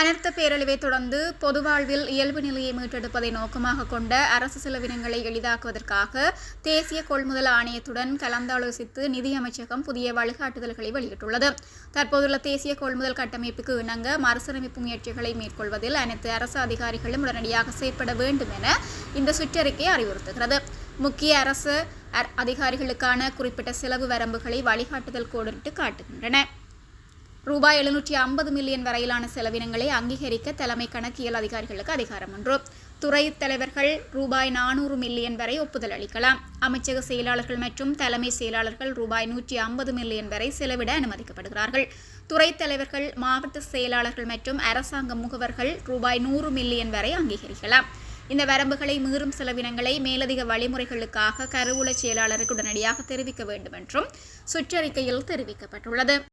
அனர்த்த பேரழிவை தொடர்ந்து பொது வாழ்வில் இயல்பு நிலையை மீட்டெடுப்பதை நோக்கமாக கொண்ட அரசு செலவினங்களை எளிதாக்குவதற்காக தேசிய கொள்முதல் ஆணையத்துடன் கலந்தாலோசித்து நிதி அமைச்சகம் புதிய வழிகாட்டுதல்களை வெளியிட்டுள்ளது. தற்போதுள்ள தேசிய கொள்முதல் கட்டமைப்புக்கு இணங்க மறுசீரமைப்பு முயற்சிகளை மேற்கொள்வதில் அனைத்து அரசு அதிகாரிகளும் உடனடியாக செயற்பட வேண்டும் என இந்த சுற்றறிக்கை அறிவுறுத்துகிறது. முக்கிய அரசு அதிகாரிகளுக்கான குறிப்பிட்ட செலவு வரம்புகளை வழிகாட்டுதல் கோடிட்டு காட்டுகின்றன. ரூபாய் 750 மில்லியன் வரையிலான செலவினங்களை அங்கீகரிக்க தலைமை கணக்கியல் அதிகாரிகளுக்கு அதிகாரம் உண்டு. துறை தலைவர்கள் ரூபாய் 400 மில்லியன் வரை ஒப்புதல் அளிக்கலாம். அமைச்சக செயலாளர்கள் மற்றும் தலைமை செயலாளர்கள் ரூபாய் 150 மில்லியன் வரை செலவிட அனுமதிக்கப்படுகிறார்கள். துறை தலைவர்கள், மாவட்ட செயலாளர்கள் மற்றும் அரசாங்க முகவர்கள் ரூபாய் 100 மில்லியன் வரை அங்கீகரிக்கலாம். இந்த வரம்புகளை மீறும் செலவினங்களை மேலதிக வழிமுறைகளுக்காக கருவூல செயலாளருக்கு உடனடியாக தெரிவிக்க வேண்டும் என்றும் சுற்றறிக்கையில் தெரிவிக்கப்பட்டுள்ளது.